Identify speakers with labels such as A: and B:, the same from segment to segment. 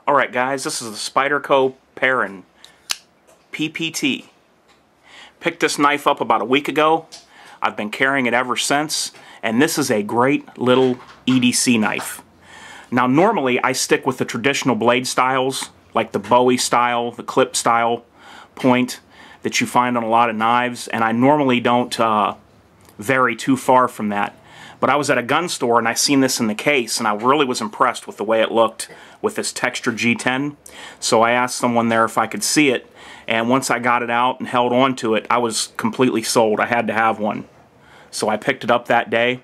A: Alright guys, this is the Spyderco Perrin PPT. Picked this knife up about a week ago. I've been carrying it ever since, and this is a great little EDC knife. Now normally I stick with the traditional blade styles, like the Bowie style, the clip style point that you find on a lot of knives, and I normally don't vary too far from that. But I was at a gun store and I seen this in the case, and I really was impressed with the way it looked with this textured G10. So I asked someone there if I could see it, and once I got it out and held on to it, I was completely sold. I had to have one. So I picked it up that day,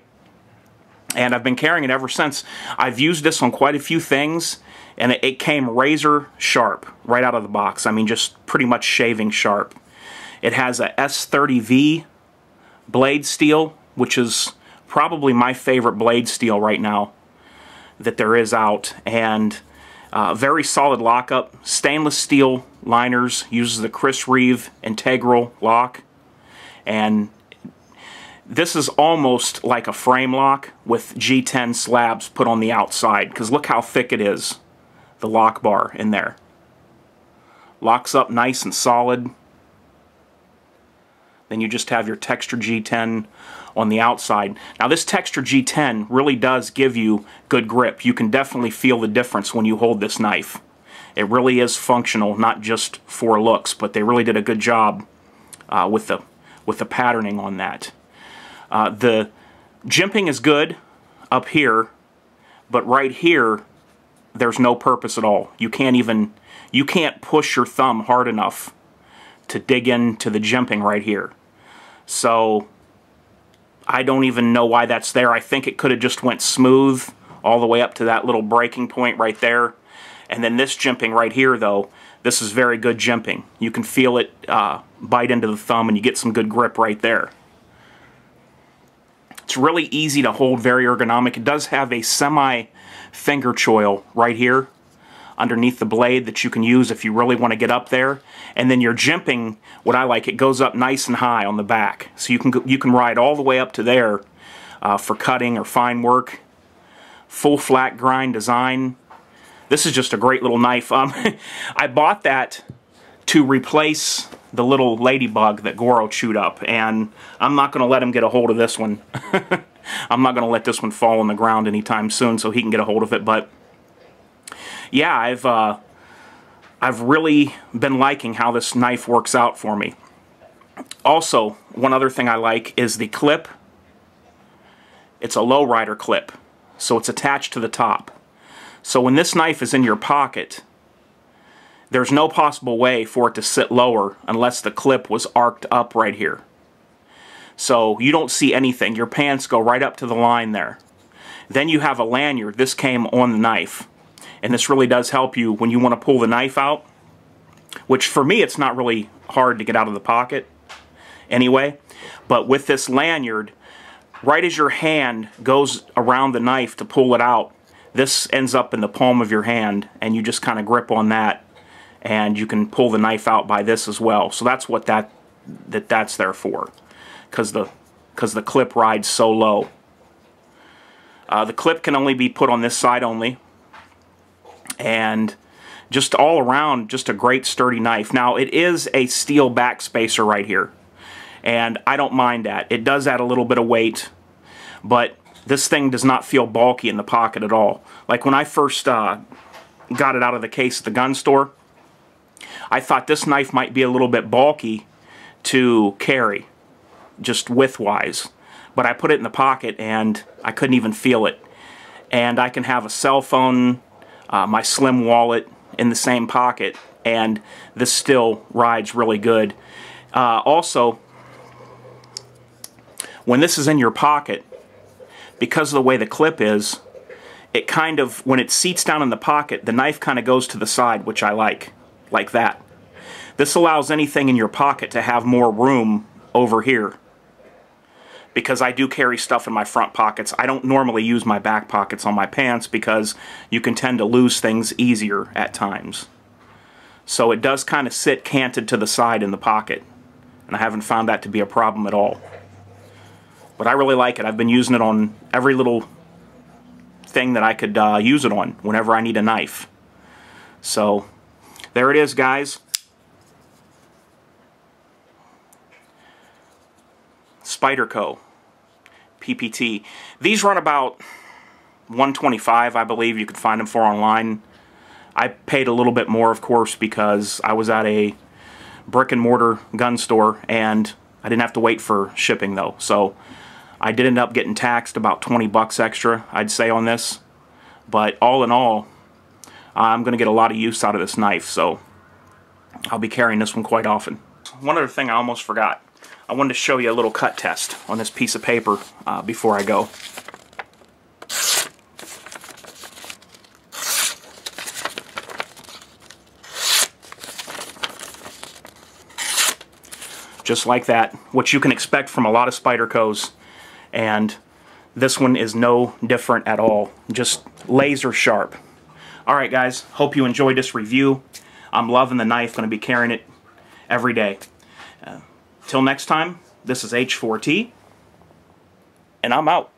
A: and I've been carrying it ever since. I've used this on quite a few things, and it came razor sharp right out of the box. I mean, just pretty much shaving sharp. It has a S30V blade steel, which is probably my favorite blade steel right now that there is out, and very solid lockup. Stainless steel liners, uses the Chris Reeve integral lock, and this is almost like a frame lock with G10 slabs put on the outside, because look how thick it is, the lock bar in there. Locks up nice and solid. Then you just have your textured G10 on the outside. Now this textured G10 really does give you good grip. You can definitely feel the difference when you hold this knife. It really is functional, not just for looks, but they really did a good job with the patterning on that. The jimping is good up here, but right here there's no purpose at all. You can't push your thumb hard enough to dig into the jimping right here. So I don't even know why that's there. I think it could have just went smooth all the way up to that little breaking point right there. And then this jimping right here, though, this is very good jimping. You can feel it bite into the thumb, and you get some good grip right there. It's really easy to hold, very ergonomic. It does have a semi-finger choil right here underneath the blade that you can use if you really want to get up there. And then your jimping, what I like, it goes up nice and high on the back, so you can ride all the way up to there for cutting or fine work. Full flat grind design. This is just a great little knife. I bought that to replace the little ladybug that Goro chewed up, and I'm not going to let him get a hold of this one. I'm not going to let this one fall on the ground anytime soon so he can get a hold of it. But yeah, I've really been liking how this knife works out for me. Also, one other thing I like is the clip. It's a lowrider clip, so it's attached to the top. So when this knife is in your pocket, there's no possible way for it to sit lower unless the clip was arced up right here. So you don't see anything. Your pants go right up to the line there. Then you have a lanyard. This came on the knife. And this really does help you when you want to pull the knife out, which for me it's not really hard to get out of the pocket anyway. But with this lanyard, right as your hand goes around the knife to pull it out, this ends up in the palm of your hand, and you just kind of grip on that, and you can pull the knife out by this as well. So that's what that's there for, because the clip rides so low. The clip can only be put on this side only. And just all around, just a great sturdy knife. Now, it is a steel back spacer right here, and I don't mind that. It does add a little bit of weight, but this thing does not feel bulky in the pocket at all. Like when I first got it out of the case at the gun store, I thought this knife might be a little bit bulky to carry, just width-wise. But I put it in the pocket, and I couldn't even feel it. And I can have a cell phone, my slim wallet in the same pocket, and this still rides really good. Also, when this is in your pocket, because of the way the clip is, it kind of, when it seats down in the pocket, the knife kind of goes to the side, which I like that. This allows anything in your pocket to have more room over here, because I do carry stuff in my front pockets. I don't normally use my back pockets on my pants because you can tend to lose things easier at times. So it does kind of sit canted to the side in the pocket, and I haven't found that to be a problem at all. But I really like it. I've been using it on every little thing that I could use it on whenever I need a knife. So there it is, guys. Spyderco PPT. These run about $125, I believe you could find them for online. I paid a little bit more, of course, because I was at a brick and mortar gun store and I didn't have to wait for shipping though. So I did end up getting taxed about 20 bucks extra, I'd say, on this. But all in all, I'm going to get a lot of use out of this knife, so I'll be carrying this one quite often. One other thing I almost forgot. I wanted to show you a little cut test on this piece of paper before I go. Just like that, what you can expect from a lot of Spydercos, and this one is no different at all. Just laser sharp. Alright guys, hope you enjoyed this review. I'm loving the knife, going to be carrying it every day. Till next time, this is H4T, and I'm out.